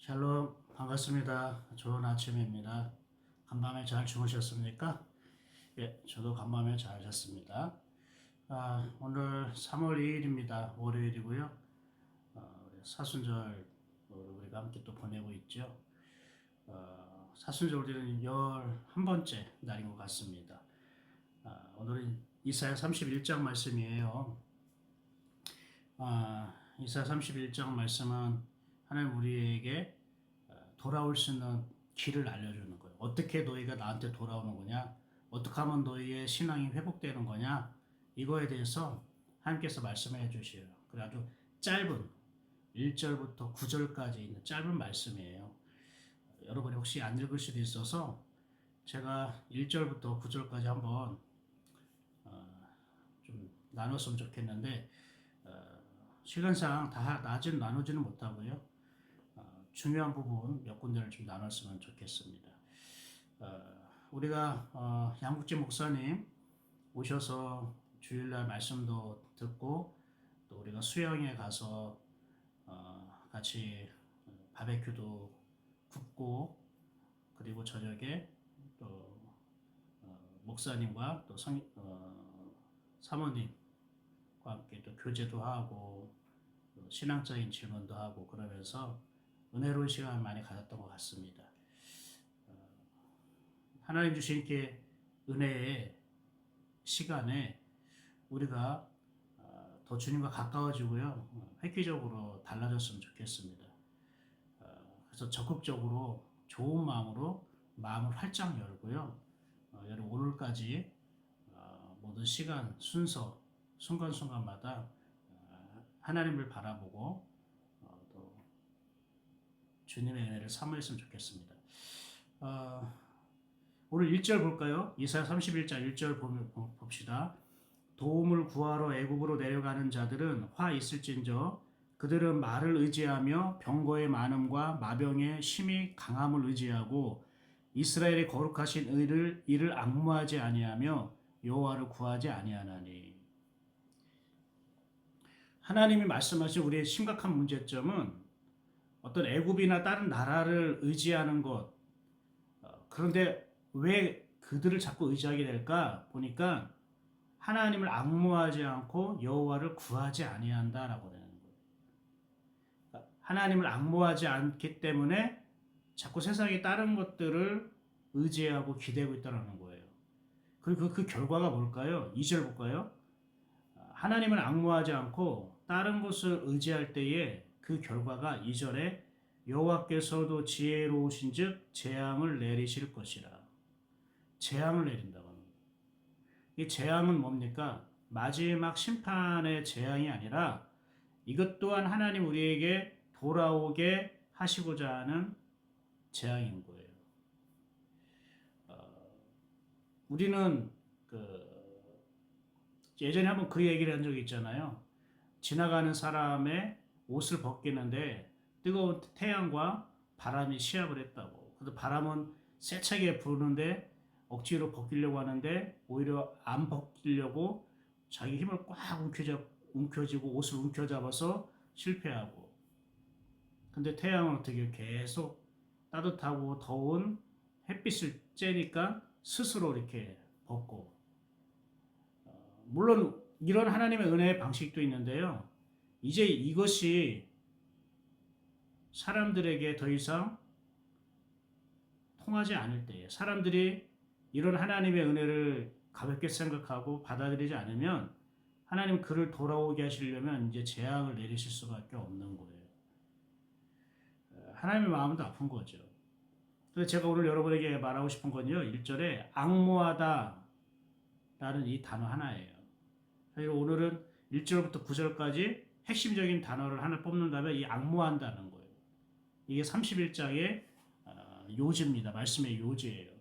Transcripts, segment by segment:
샬롬 반갑습니다. 좋은 아침입니다. 간밤에 잘 주무셨습니까? 예, 저도 간밤에 잘 잤습니다. 오늘 3월 2일입니다. 월요일이고요. 우리 사순절 우리가 함께 또 보내고 있죠. 사순절 우리는 11번째 날인 것 같습니다. 오늘은 이사야 31장 말씀이에요. 이사야 31장 말씀은 하나님 우리에게 돌아올 수 있는 길을 알려주는 거예요. 어떻게 너희가 나한테 돌아오는 거냐? 어떻게 하면 너희의 신앙이 회복되는 거냐? 이거에 대해서 하나님께서 말씀해 주셔요. 그래 아주 짧은 1절부터 9절까지 있는 짧은 말씀이에요. 여러분이 혹시 안 읽을 수도 있어서 제가 1절부터 9절까지 한번 좀 나눴으면 좋겠는데 시간상 다 나누지는 못하고요. 중요한 부분 몇 군데를 좀 나눴으면 좋겠습니다. 우리가 양국지 목사님 오셔서 주일날 말씀도 듣고 또 우리가 수영에 가서 같이 바베큐도 굽고 그리고 저녁에 또 목사님과 또 사모님과 함께 또 교제도 하고 또 신앙적인 질문도 하고 그러면서 은혜로운 시간을 많이 가졌던 것 같습니다. 하나님 주신 게 은혜의 시간에 우리가 더 주님과 가까워지고요. 획기적으로 달라졌으면 좋겠습니다. 그래서 적극적으로 좋은 마음으로 마음을 활짝 열고요. 여러분 오늘까지 모든 시간, 순서, 순간순간마다 하나님을 바라보고 또 주님의 은혜를 사모했으면 좋겠습니다. 오늘 1절 볼까요? 이사야 31장 1절 봅시다. 도움을 구하러 애굽으로 내려가는 자들은 화 있을진저 그들은 말을 의지하며 병거의 많음과 마병의 심히 강함을 의지하고 이스라엘의 거룩하신 이를 앙무하지 아니하며 여호와를 구하지 아니하나니. 하나님이 말씀하신 우리의 심각한 문제점은 어떤 애굽이나 다른 나라를 의지하는 것. 그런데 왜 그들을 자꾸 의지하게 될까 보니까 하나님을 앙무하지 않고 여호와를 구하지 아니한다라고 되는 거예요. 하나님을 앙무하지 않기 때문에 자꾸 세상의 다른 것들을 의지하고 기대고 있다는 거예요. 그리고 그 결과가 뭘까요? 2절 볼까요? 하나님을 앙무하지 않고 다른 것을 의지할 때에 그 결과가 2절에 여호와께서도 지혜로우신즉 재앙을 내리실 것이라. 재앙을 내린다고 합니다. 이 재앙은 뭡니까? 마지막 심판의 재앙이 아니라 이것 또한 하나님 우리에게 돌아오게 하시고자 하는 재앙인 거예요. 우리는 예전에 한번 그 얘기를 한 적이 있잖아요. 지나가는 사람의 옷을 벗기는데 뜨거운 태양과 바람이 시합을 했다고. 그래서 바람은 세차게 부는데 억지로 벗기려고 하는데 오히려 안 벗기려고 자기 힘을 꽉 움켜쥐고 옷을 움켜잡아서 실패하고. 근데 태양은 어떻게 계속 따뜻하고 더운 햇빛을 쬐니까 스스로 이렇게 벗고. 물론 이런 하나님의 은혜의 방식도 있는데요. 이제 이것이 사람들에게 더 이상 통하지 않을 때에 사람들이 이런 하나님의 은혜를 가볍게 생각하고 받아들이지 않으면 하나님 그를 돌아오게 하시려면 이제 재앙을 내리실 수밖에 없는 거예요. 하나님의 마음도 아픈 거죠. 그래서 제가 오늘 여러분에게 말하고 싶은 건요. 1절에 앙무하다 라는 이 단어 하나예요. 그리고 오늘은 1절부터 9절까지 핵심적인 단어를 하나 뽑는다면 이 앙무한다는 거예요. 이게 31장의 요지입니다. 말씀의 요지예요.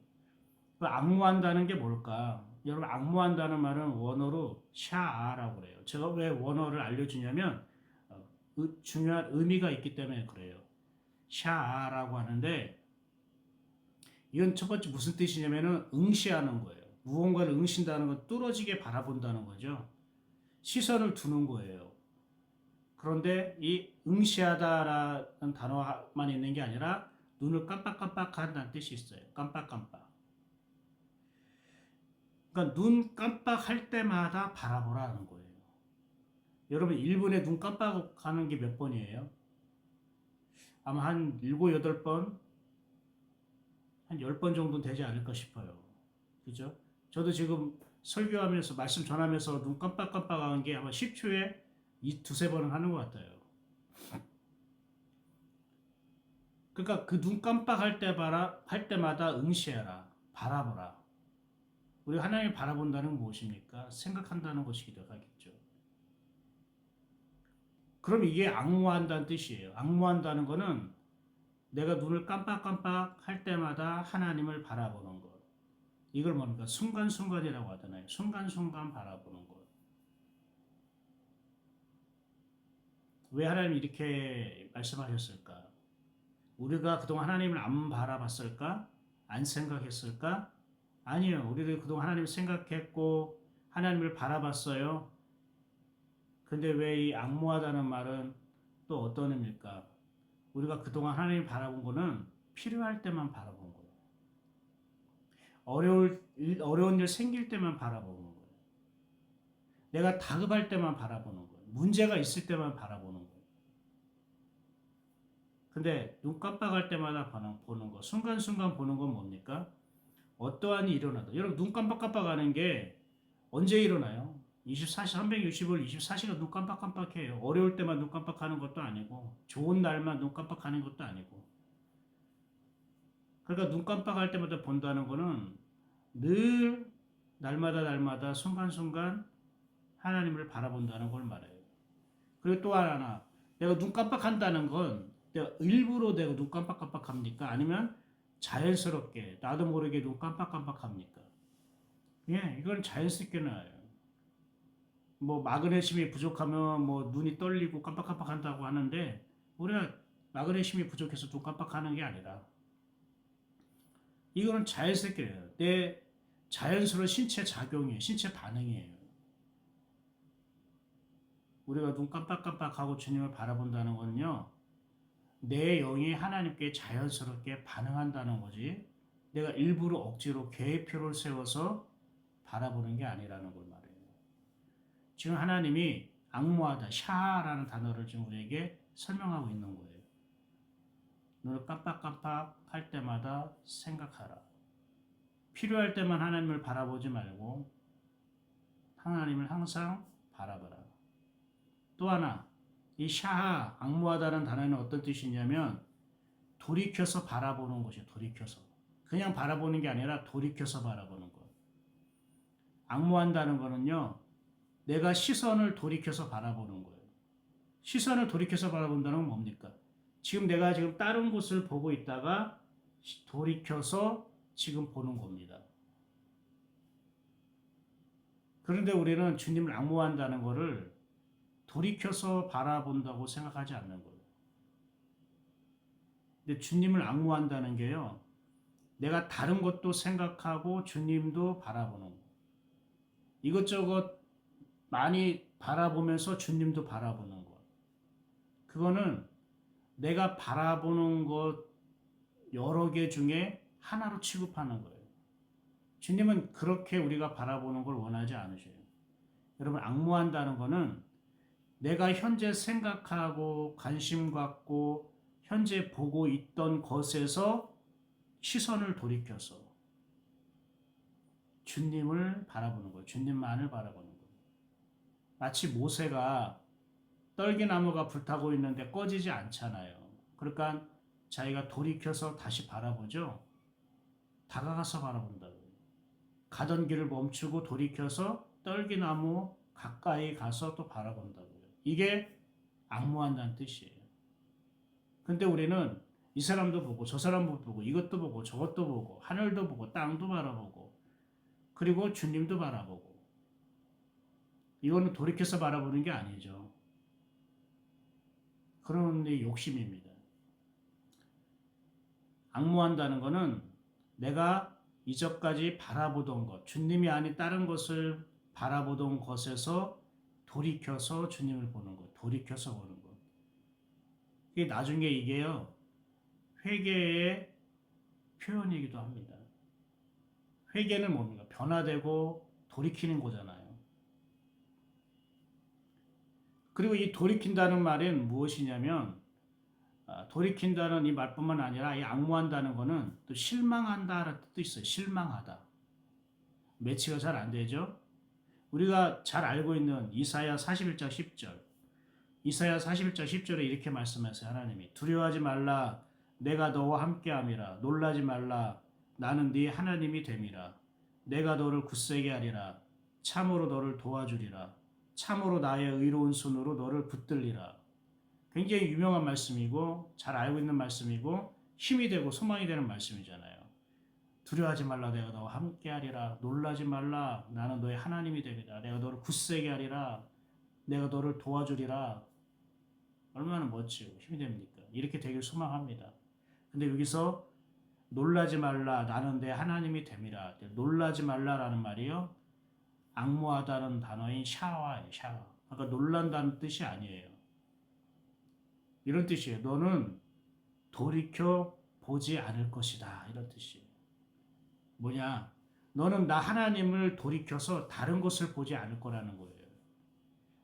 그 앙무한다는 게 뭘까? 여러분 앙무한다는 말은 원어로 샤아라고 그래요. 제가 왜 원어를 알려주냐면 중요한 의미가 있기 때문에 그래요. 샤아라고 하는데 이건 첫 번째 무슨 뜻이냐면은 응시하는 거예요. 무언가를 응신다는 건 뚫어지게 바라본다는 거죠. 시선을 두는 거예요. 그런데 이 응시하다라는 단어만 있는 게 아니라 눈을 깜빡깜빡한다는 뜻이 있어요. 깜빡깜빡. 그러니까 눈 깜빡할 때마다 바라보라는 거예요. 여러분 1분에 눈 깜빡하는 게 몇 번이에요? 아마 한 7, 8번, 한 10번 정도 되지 않을까 싶어요. 그죠? 저도 지금 설교하면서 말씀 전하면서 눈 깜빡깜빡하는 게 아마 10초에 두세 번은 하는 것 같아요. 그러니까 그 눈 깜빡할 때마다 응시해라. 바라보라. 우리 하나님을 바라본다는 건 무엇입니까? 생각한다는 것이기도 하겠죠. 그럼 이게 앙모한다는 뜻이에요. 앙모한다는 거는 내가 눈을 깜빡깜빡 할 때마다 하나님을 바라보는 것. 이걸 뭡니까? 순간순간이라고 하잖아요. 순간순간 바라보는 것. 왜 하나님이 이렇게 말씀하셨을까? 우리가 그동안 하나님을 안 바라봤을까? 안 생각했을까? 아니요. 우리도 그동안 하나님을 생각했고 하나님을 바라봤어요. 근데 왜 이 앙모하다는 말은 또 어떤 의미일까? 우리가 그동안 하나님을 바라본 거는 필요할 때만 바라본 거예요. 어려운 일 생길 때만 바라보는 거예요. 내가 다급할 때만 바라보는 거예요. 문제가 있을 때만 바라보는 거예요. 근데 눈 깜빡할 때마다 보는 거, 순간순간 보는 건 뭡니까? 어떠한 일이 일어나도. 여러분 눈 깜빡깜빡하는 게 언제 일어나요? 24시, 365일 24시간 눈 깜빡깜빡해요. 어려울 때만 눈 깜빡하는 것도 아니고 좋은 날만 눈 깜빡하는 것도 아니고. 그러니까 눈 깜빡할 때마다 본다는 거는 늘 날마다 순간순간 하나님을 바라본다는 걸 말해요. 그리고 또 하나, 내가 눈 깜빡한다는 건 내가 일부러 내가 눈 깜빡깜빡합니까? 아니면 자연스럽게 나도 모르게 눈 깜빡깜빡합니까? 예, 이건 자연스럽게 나요. 뭐 마그네슘이 부족하면 뭐 눈이 떨리고 깜빡깜빡한다고 하는데 우리가 마그네슘이 부족해서 눈 깜빡하는 게 아니라 이거는 자연스럽게 해요. 내 자연스러운 신체 작용이에요. 신체 반응이에요. 우리가 눈 깜빡깜빡하고 주님을 바라본다는 거는요. 내 영이 하나님께 자연스럽게 반응한다는 거지. 내가 일부러 억지로 계획표를 세워서 바라보는 게 아니라는 걸 말해요. 지금 하나님이 앙모하다, 샤라는 단어를 지금 우리에게 설명하고 있는 거예요. 눈을 깜빡깜빡 할 때마다 생각하라. 필요할 때만 하나님을 바라보지 말고 하나님을 항상 바라봐라. 또 하나, 이 샤하, 앙모하다는 단어는 어떤 뜻이냐면 돌이켜서 바라보는 것이에요. 돌이켜서. 그냥 바라보는 게 아니라 돌이켜서 바라보는 것. 앙모한다는 거는요. 내가 시선을 돌이켜서 바라보는 거예요. 시선을 돌이켜서 바라본다는 건 뭡니까? 내가 지금 다른 곳을 보고 있다가 돌이켜서 지금 보는 겁니다. 그런데 우리는 주님을 앙모한다는 것을 돌이켜서 바라본다고 생각하지 않는 거예요. 근데 주님을 앙모한다는 게요. 내가 다른 것도 생각하고 주님도 바라보는 거예요. 이것저것 많이 바라보면서 주님도 바라보는 것. 그거는 내가 바라보는 것 여러 개 중에 하나로 취급하는 거예요. 주님은 그렇게 우리가 바라보는 걸 원하지 않으셔요. 여러분, 앙모한다는 거는 내가 현재 생각하고 관심 갖고 현재 보고 있던 것에서 시선을 돌이켜서 주님을 바라보는 거예요. 주님만을 바라보는 거예요. 마치 모세가 떨기나무가 불타고 있는데 꺼지지 않잖아요. 그러니까 자기가 돌이켜서 다시 바라보죠. 다가가서 바라본다고요. 가던 길을 멈추고 돌이켜서 떨기나무 가까이 가서 또 바라본다고요. 이게 앙모한다는 뜻이에요. 근데 우리는 이 사람도 보고 저 사람도 보고 이것도 보고 저것도 보고 하늘도 보고 땅도 바라보고 그리고 주님도 바라보고 이거는 돌이켜서 바라보는 게 아니죠. 그런 욕심입니다. 앙모한다는 것은 내가 이전까지 바라보던 것, 주님이 아닌 다른 것을 바라보던 것에서 돌이켜서 주님을 보는 것, 돌이켜서 보는 것. 이게 나중에 이게요, 회개의 표현이기도 합니다. 회개는 뭡니까? 변화되고 돌이키는 거잖아요. 그리고 이 돌이킨다는 말은 무엇이냐면, 돌이킨다는 이 말뿐만 아니라 이 앙무한다는 거는 또 실망한다라는 뜻도 있어요. 실망하다. 매치가 잘 안 되죠? 우리가 잘 알고 있는 이사야 41장 10절. 이사야 41장 10절에 이렇게 말씀하세요. 하나님이 두려워하지 말라. 내가 너와 함께함이라. 놀라지 말라. 나는 네 하나님이 됨이라. 내가 너를 굳세게 하리라. 참으로 너를 도와주리라. 참으로 나의 의로운 손으로 너를 붙들리라. 굉장히 유명한 말씀이고 잘 알고 있는 말씀이고 힘이 되고 소망이 되는 말씀이잖아요. 두려워하지 말라. 내가 너와 함께하리라. 놀라지 말라. 나는 너의 하나님이 되리라. 내가 너를 굳세게 하리라. 내가 너를 도와주리라. 얼마나 멋지고 힘이 됩니까? 이렇게 되길 소망합니다. 근데 여기서 놀라지 말라. 나는 내 하나님이 됨이라. 놀라지 말라라는 말이요, 앙무하다는 단어인 샤와예요. 샤와. 그러니까 놀란다는 뜻이 아니에요. 이런 뜻이에요. 너는 돌이켜 보지 않을 것이다. 이런 뜻이에요. 뭐냐? 너는 나 하나님을 돌이켜서 다른 것을 보지 않을 거라는 거예요.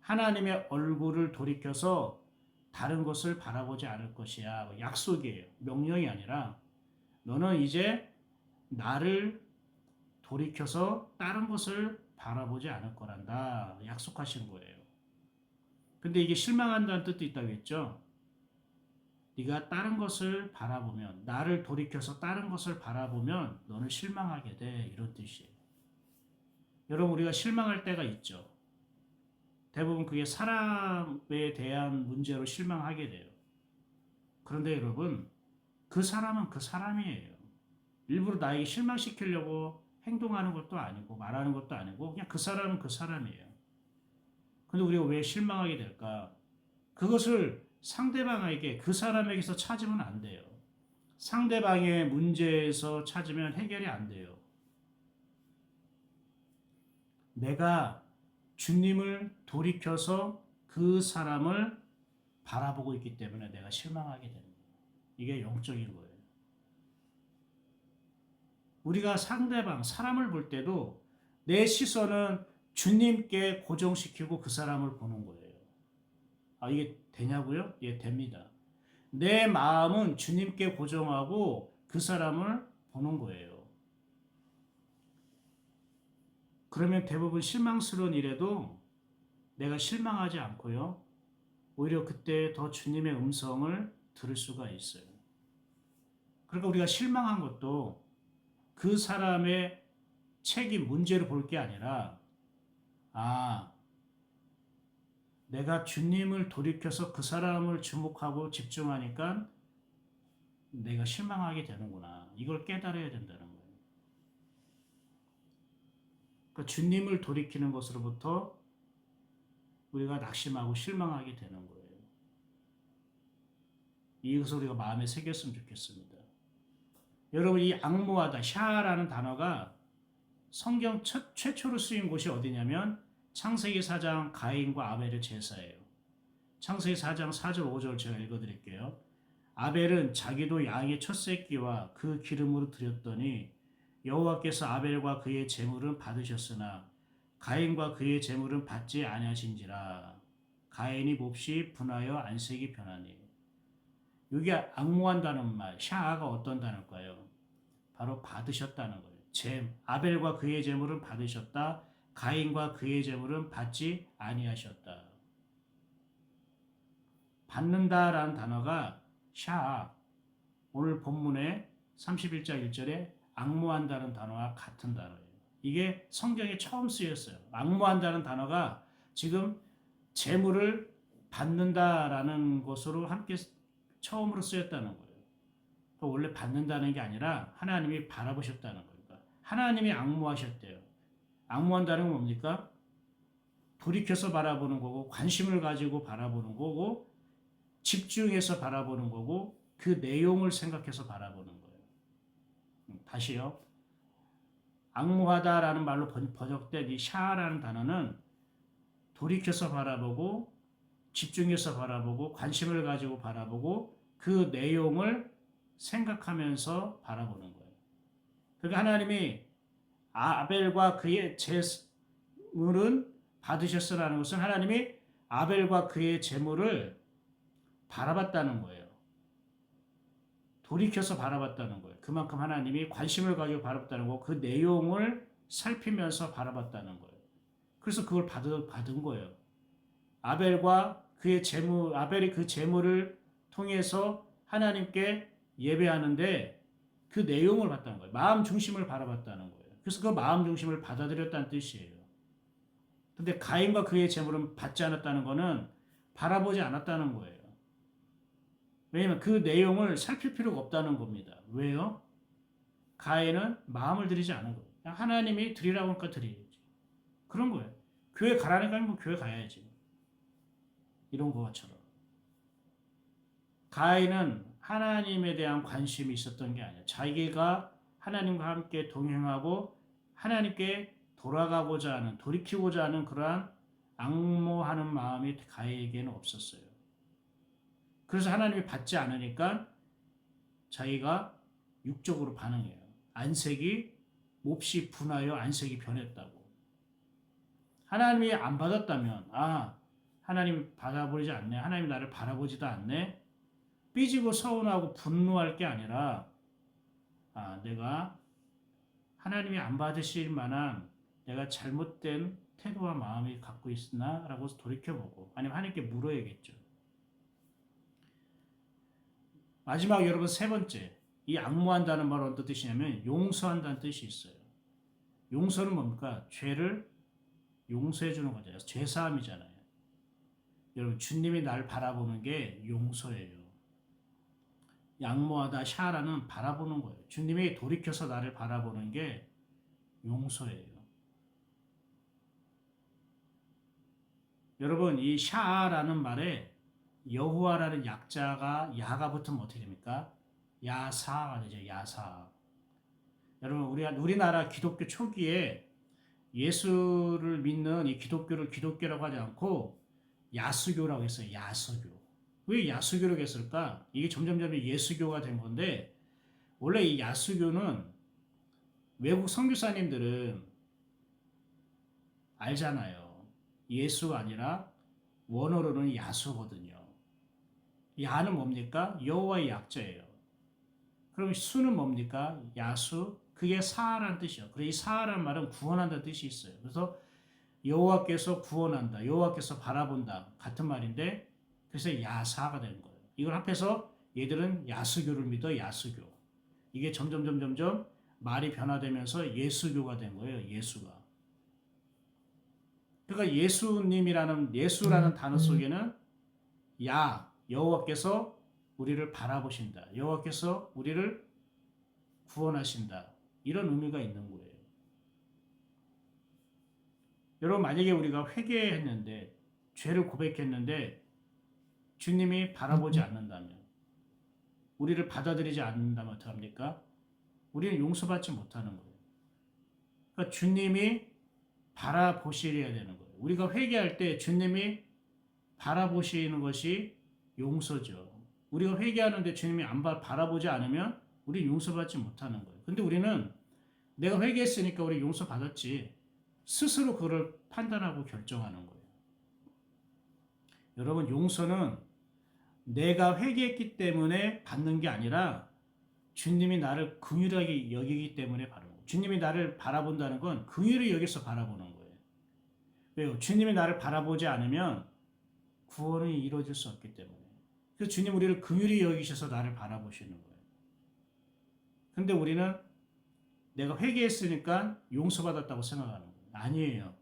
하나님의 얼굴을 돌이켜서 다른 것을 바라보지 않을 것이야. 약속이에요. 명령이 아니라 너는 이제 나를 돌이켜서 다른 것을 바라보지 않을 거란다. 약속하시는 거예요. 근데 이게 실망한다는 뜻도 있다고 했죠. 네가 다른 것을 바라보면, 나를 돌이켜서 다른 것을 바라보면 너는 실망하게 돼. 이런 뜻이에요. 여러분, 우리가 실망할 때가 있죠. 대부분 그게 사람에 대한 문제로 실망하게 돼요. 그런데 여러분, 그 사람은 그 사람이에요. 일부러 나에게 실망시키려고 행동하는 것도 아니고 말하는 것도 아니고 그냥 그 사람은 그 사람이에요. 근데 우리가 왜 실망하게 될까? 그것을 상대방에게, 그 사람에게서 찾으면 안 돼요. 상대방의 문제에서 찾으면 해결이 안 돼요. 내가 주님을 돌이켜서 그 사람을 바라보고 있기 때문에 내가 실망하게 되는 거예요. 이게 영적인 거예요. 우리가 상대방, 사람을 볼 때도 내 시선은 주님께 고정시키고 그 사람을 보는 거예요. 이게 되냐고요? 예, 됩니다. 내 마음은 주님께 고정하고 그 사람을 보는 거예요. 그러면 대부분 실망스러운 일에도 내가 실망하지 않고요, 오히려 그때 더 주님의 음성을 들을 수가 있어요. 그러니까 우리가 실망한 것도 그 사람의 책임, 문제를 볼 게 아니라, 내가 주님을 돌이켜서 그 사람을 주목하고 집중하니까 내가 실망하게 되는구나. 이걸 깨달아야 된다는 거예요. 그러니까 주님을 돌이키는 것으로부터 우리가 낙심하고 실망하게 되는 거예요. 이것을 우리가 마음에 새겼으면 좋겠습니다. 여러분, 이 앙무하다, 샤라는 단어가 성경 최초로 쓰인 곳이 어디냐면 창세기 4장 가인과 아벨의 제사예요. 창세기 4장 4절 5절 제가 읽어드릴게요. 아벨은 자기도 양의 첫 새끼와 그 기름으로 드렸더니 여호와께서 아벨과 그의 제물은 받으셨으나 가인과 그의 제물은 받지 아니하신지라. 가인이 몹시 분하여 안색이 변하니. 여기 앙모한다는 말, 샤아가 어떤 단어일까요? 바로 받으셨다는 거예요. 아벨과 그의 제물은 받으셨다. 가인과 그의 제물은 받지 아니하셨다. 받는다라는 단어가 샤아, 오늘 본문의 31장 1절에 앙모한다는 단어와 같은 단어예요. 이게 성경에 처음 쓰였어요. 앙모한다는 단어가 지금 제물을 받는다라는 것으로 함께 처음으로 쓰였다는 거예요. 원래 받는다는 게 아니라 하나님이 바라보셨다는 거니까. 하나님이 앙모하셨대요. 앙모한다는 건 뭡니까? 돌이켜서 바라보는 거고, 관심을 가지고 바라보는 거고, 집중해서 바라보는 거고, 그 내용을 생각해서 바라보는 거예요. 다시요. 앙모하다라는 말로 번역된 이 샤라는 단어는 돌이켜서 바라보고 집중해서 바라보고 관심을 가지고 바라보고 그 내용을 생각하면서 바라보는 거예요. 그러니까 하나님이 아벨과 그의 제물은 받으셨으라는 것은 하나님이 아벨과 그의 제물을 바라봤다는 거예요. 돌이켜서 바라봤다는 거예요. 그만큼 하나님이 관심을 가지고 바라봤다는 거고 그 내용을 살피면서 바라봤다는 거예요. 그래서 그걸 받은 거예요. 아벨과 그의 제물, 아벨이 그 제물을 통해서 하나님께 예배하는데 그 내용을 봤다는 거예요. 마음 중심을 바라봤다는 거예요. 그래서 그 마음 중심을 받아들였다는 뜻이에요. 근데 가인과 그의 제물은 받지 않았다는 것은 바라보지 않았다는 거예요. 왜냐하면 그 내용을 살필 필요가 없다는 겁니다. 왜요? 가인은 마음을 들이지 않은 거예요. 하나님이 드리라고 하니까 드려야지. 그런 거예요. 교회 가라니까 뭐 교회 가야지. 이런 것처럼. 가인은 하나님에 대한 관심이 있었던 게 아니에요. 자기가 하나님과 함께 동행하고 하나님께 돌아가고자 하는, 돌이키고자 하는 그러한 앙모하는 마음이 가인에게는 없었어요. 그래서 하나님이 받지 않으니까 자기가 육적으로 반응해요. 안색이 몹시 분하여 안색이 변했다고. 하나님이 안 받았다면 하나님 받아버리지 않네. 하나님 나를 바라보지도 않네. 삐지고 서운하고 분노할 게 아니라 내가 하나님이 안 받으실 만한 내가 잘못된 태도와 마음이 갖고 있나? 라고 돌이켜보고 아니면 하나님께 물어야겠죠. 마지막 여러분 세 번째, 이 앙모한다는 말은 어떤 뜻이냐면 용서한다는 뜻이 있어요. 용서는 뭡니까? 죄를 용서해 주는 거잖아요. 죄사함이잖아요. 여러분 주님이 날 바라보는 게 용서예요. 양모하다 샤라는 바라보는 거예요. 주님이 돌이켜서 나를 바라보는 게 용서예요. 여러분 이 샤라는 말에 여호와라는 약자가 야가 붙으면 어떻게 됩니까? 야사가 되죠. 야사. 여러분 우리나라 기독교 초기에 예수를 믿는 이 기독교를 기독교라고 하지 않고 야수교라고 했어요. 야수교. 왜 야수교라고 했을까? 이게 점점 예수교가 된 건데 원래 이 야수교는 외국 선교사님들은 알잖아요. 예수가 아니라 원어로는 야수거든요. 야는 뭡니까? 여호와의 약자예요. 그럼 수는 뭡니까? 야수. 그게 사하라는 뜻이에요. 그래서 이 사하라는 말은 구원한다는 뜻이 있어요. 그래서 여호와께서 구원한다. 여호와께서 바라본다. 같은 말인데 그래서 야사가 되는 거예요. 이걸 합해서 얘들은 야수교를 믿어. 야수교. 이게 점점 말이 변화되면서 예수교가 된 거예요. 예수가. 그러니까 예수라는 단어 속에는 여호와께서 우리를 바라보신다. 여호와께서 우리를 구원하신다. 이런 의미가 있는 거예요. 여러분 만약에 우리가 회개했는데 죄를 고백했는데 주님이 바라보지 않는다면 우리를 받아들이지 않는다면 어떡합니까? 우리는 용서받지 못하는 거예요. 그러니까 주님이 바라보시려야 되는 거예요. 우리가 회개할 때 주님이 바라보시는 것이 용서죠. 우리가 회개하는데 주님이 바라보지 않으면 우리는 용서받지 못하는 거예요. 근데 우리는 내가 회개했으니까 우리 용서받았지 스스로 그걸 판단하고 결정하는 거예요. 여러분 용서는 내가 회개했기 때문에 받는 게 아니라 주님이 나를 긍휼하게 여기기 때문에 받는 거예요. 주님이 나를 바라본다는 건 긍휼히 여기서 바라보는 거예요. 왜요? 주님이 나를 바라보지 않으면 구원이 이루어질 수 없기 때문에. 그래서 주님 우리를 긍휼히 여기셔서 나를 바라보시는 거예요. 근데 우리는 내가 회개했으니까 용서받았다고 생각하는 거예요. 아니에요.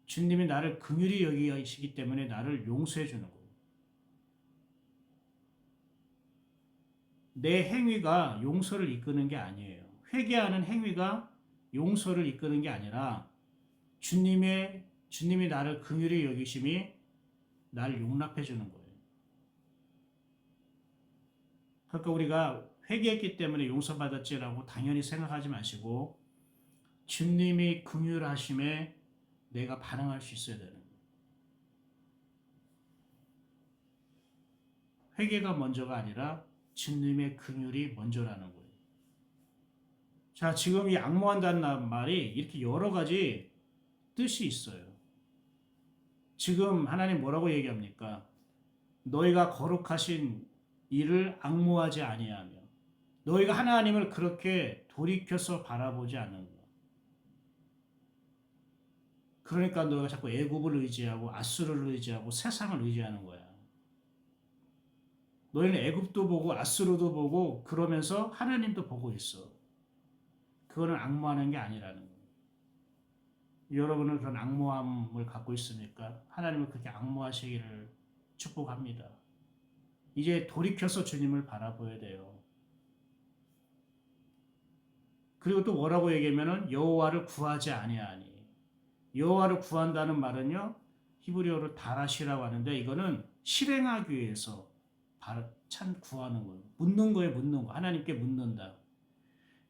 주님이 나를 긍휼히 여기시기 때문에 나를 용서해 주는 거예요. 내 행위가 용서를 이끄는 게 아니에요. 회개하는 행위가 용서를 이끄는 게 아니라 주님이 나를 긍휼히 여기심이 나를 용납해 주는 거예요. 그러니까 우리가 회개했기 때문에 용서받았지라고 당연히 생각하지 마시고 주님이 긍휼하심에 내가 반응할 수 있어야 되는 거예요. 회개가 먼저가 아니라 주님의 긍휼이 먼저라는 거예요. 자, 지금 이 앙모한다는 말이 이렇게 여러 가지 뜻이 있어요. 지금 하나님 뭐라고 얘기합니까? 너희가 거룩하신 이를 앙모하지 아니하며 너희가 하나님을 그렇게 돌이켜서 바라보지 않는 것. 그러니까 너희가 자꾸 애굽을 의지하고 아수르를 의지하고 세상을 의지하는 거야. 너희는 애굽도 보고 아수르도 보고 그러면서 하나님도 보고 있어. 그거는 앙모하는 게 아니라는 거예요. 여러분은 그런 앙모함을 갖고 있습니까? 하나님을 그렇게 앙모하시기를 축복합니다. 이제 돌이켜서 주님을 바라봐야 돼요. 그리고 또 뭐라고 얘기하면은 여호와를 구하지 아니하니. 여호와를 구한다는 말은요. 히브리어로 다라시라고 하는데 이거는 실행하기 위해서 참 구하는 거예요. 묻는 거에 묻는 거. 하나님께 묻는다.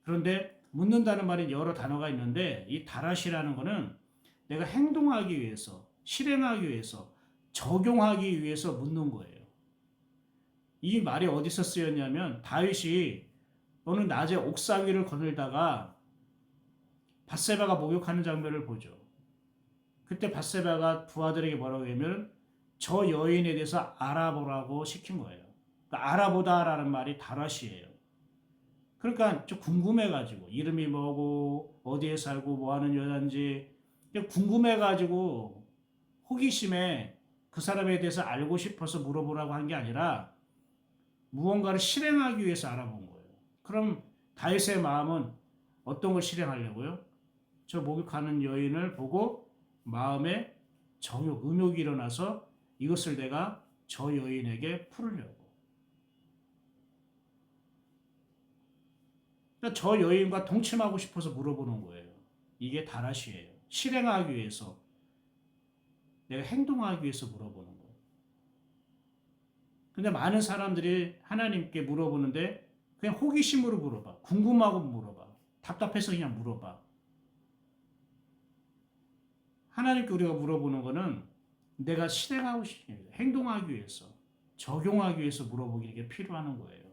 그런데 묻는다는 말이 여러 단어가 있는데 이 다라시라는 거는 내가 행동하기 위해서, 실행하기 위해서, 적용하기 위해서 묻는 거예요. 이 말이 어디서 쓰였냐면 다윗이 어느 낮에 옥상 위를 거닐다가 밧세바가 목욕하는 장면을 보죠. 그때 밧세바가 부하들에게 뭐라고 하면 저 여인에 대해서 알아보라고 시킨 거예요. 그러니까 알아보다라는 말이 다라시예요. 그러니까 좀 궁금해가지고 이름이 뭐고 어디에 살고 뭐하는 여자인지 궁금해가지고 호기심에 그 사람에 대해서 알고 싶어서 물어보라고 한 게 아니라 무언가를 실행하기 위해서 알아본 거예요. 그럼 다윗의 마음은 어떤 걸 실행하려고요? 저 목욕하는 여인을 보고 마음에 정욕, 음욕이 일어나서 이것을 내가 저 여인에게 풀으려고. 그러니까 저 여인과 동침하고 싶어서 물어보는 거예요. 이게 다라시예요. 실행하기 위해서, 내가 행동하기 위해서 물어보는 거예요. 근데 많은 사람들이 하나님께 물어보는데 그냥 호기심으로 물어봐. 궁금하고 물어봐. 답답해서 그냥 물어봐. 하나님께 우리가 물어보는 거는 내가 실행하고 싶은 행동하기 위해서, 적용하기 위해서 물어보기 필요한 거예요.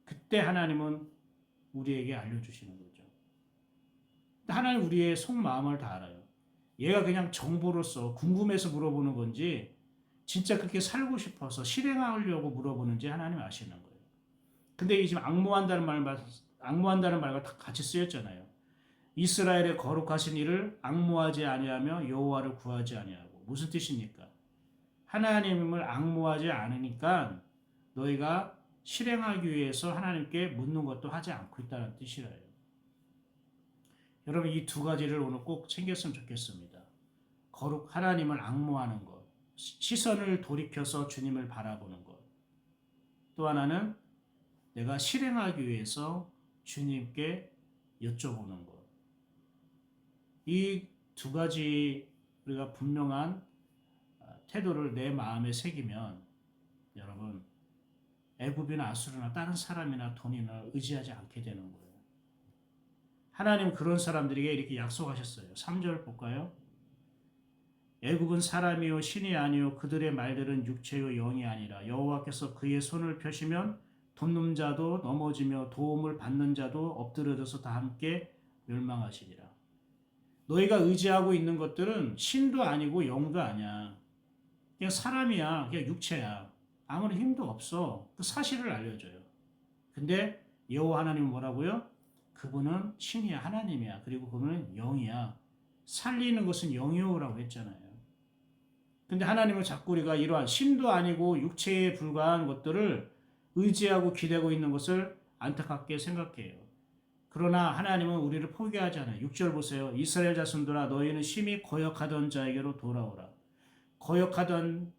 그때 하나님은 우리에게 알려주시는 거죠. 하나님 우리의 속마음을 다 알아요. 얘가 그냥 정보로서 궁금해서 물어보는 건지 진짜 그렇게 살고 싶어서 실행하려고 물어보는지 하나님 아시는 거예요. 근데 이 지금 앙모한다는 말과 같이 쓰였잖아요. 이스라엘의 거룩하신 이를 앙모하지 아니하며 여호와를 구하지 아니하고. 무슨 뜻입니까? 하나님을 앙모하지 않으니까 너희가 실행하기 위해서 하나님께 묻는 것도 하지 않고 있다는 뜻이래요. 여러분 이 두 가지를 오늘 꼭 챙겼으면 좋겠습니다. 거룩 하나님을 앙모하는 것, 시선을 돌이켜서 주님을 바라보는 것. 또 하나는 내가 실행하기 위해서 주님께 여쭤보는 것. 이 두 가지 우리가 분명한 태도를 내 마음에 새기면 여러분 애굽이나 아수르나 다른 사람이나 돈이나 의지하지 않게 되는 거예요. 하나님 그런 사람들에게 이렇게 약속하셨어요. 3절 볼까요? 애굽은 사람이요 신이 아니요 그들의 말들은 육체요 영이 아니라 여호와께서 그의 손을 펴시면 돕는 자도 넘어지며 도움을 받는 자도 엎드려져서 다 함께 멸망하시리라. 너희가 의지하고 있는 것들은 신도 아니고 영도 아니야. 그냥 사람이야. 그냥 육체야. 아무런 힘도 없어. 그 사실을 알려줘요. 근데 여호와 하나님은 뭐라고요? 그분은 신이야. 하나님이야. 그리고 그분은 영이야. 살리는 것은 영이오라고 했잖아요. 근데 하나님은 자꾸 우리가 이러한 신도 아니고 육체에 불과한 것들을 의지하고 기대고 있는 것을 안타깝게 생각해요. 그러나 하나님은 우리를 포기하지 않아요. 6절 보세요. 이스라엘 자손들아 너희는 심히 거역하던 자에게로 돌아오라. 거역하던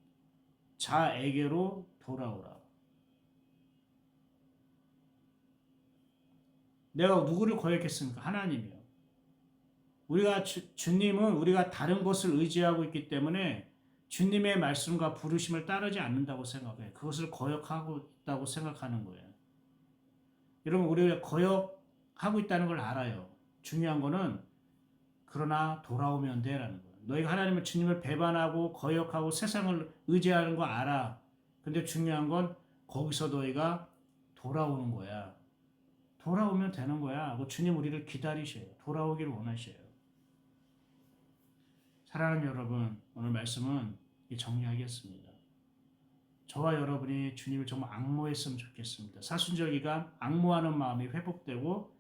자에게로 돌아오라. 내가 누구를 거역했습니까? 하나님이요. 우리가 주님은 우리가 다른 것을 의지하고 있기 때문에 주님의 말씀과 부르심을 따르지 않는다고 생각해요. 그것을 거역하고 있다고 생각하는 거예요. 여러분 우리가 거역하고 있다는 걸 알아요. 중요한 거는 그러나 돌아오면 돼라는 거예요. 너희가 하나님을 주님을 배반하고 거역하고 세상을 의지하는 거 알아. 근데 중요한 건 거기서 너희가 돌아오는 거야. 돌아오면 되는 거야. 주님 우리를 기다리셔요. 돌아오기를 원하셔요. 사랑하는 여러분, 오늘 말씀은 정리하겠습니다. 저와 여러분이 주님을 정말 앙모했으면 좋겠습니다. 사순절 기간 앙모하는 마음이 회복되고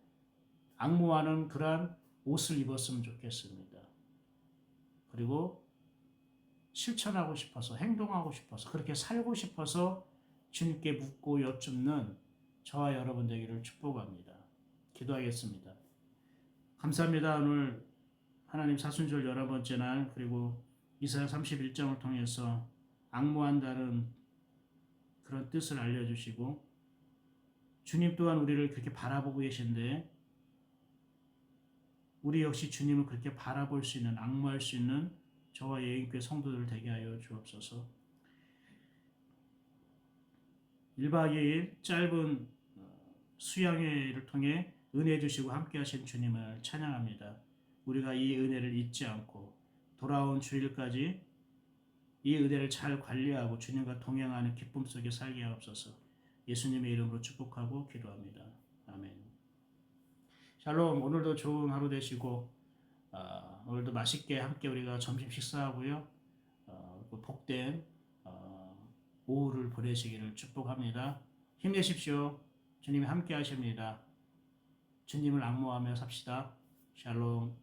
앙모하는 그러한 옷을 입었으면 좋겠습니다. 그리고 실천하고 싶어서, 행동하고 싶어서, 그렇게 살고 싶어서 주님께 묻고 여쭙는 저와 여러분 되기를 축복합니다. 기도하겠습니다. 감사합니다. 오늘 하나님 사순절 11번째 날, 그리고 이사야 31장을 통해서 앙모한다는 그런 뜻을 알려주시고 주님 또한 우리를 그렇게 바라보고 계신데 우리 역시 주님을 그렇게 바라볼 수 있는, 앙모할 수 있는 저와 예인교회 성도들 되게 하여 주옵소서. 1박 2일 짧은 수양회를 통해 은혜 주시고 함께 하신 주님을 찬양합니다. 우리가 이 은혜를 잊지 않고 돌아온 주일까지 이 은혜를 잘 관리하고 주님과 동행하는 기쁨 속에 살게 하옵소서. 예수님의 이름으로 축복하고 기도합니다. 아멘. 샬롬. 오늘도 좋은 하루 되시고 오늘도 맛있게 함께 우리가 점심 식사하고요. 복된 오후를 보내시기를 축복합니다. 힘내십시오. 주님이 함께 하십니다. 주님을 앙모하며 삽시다. 샬롬.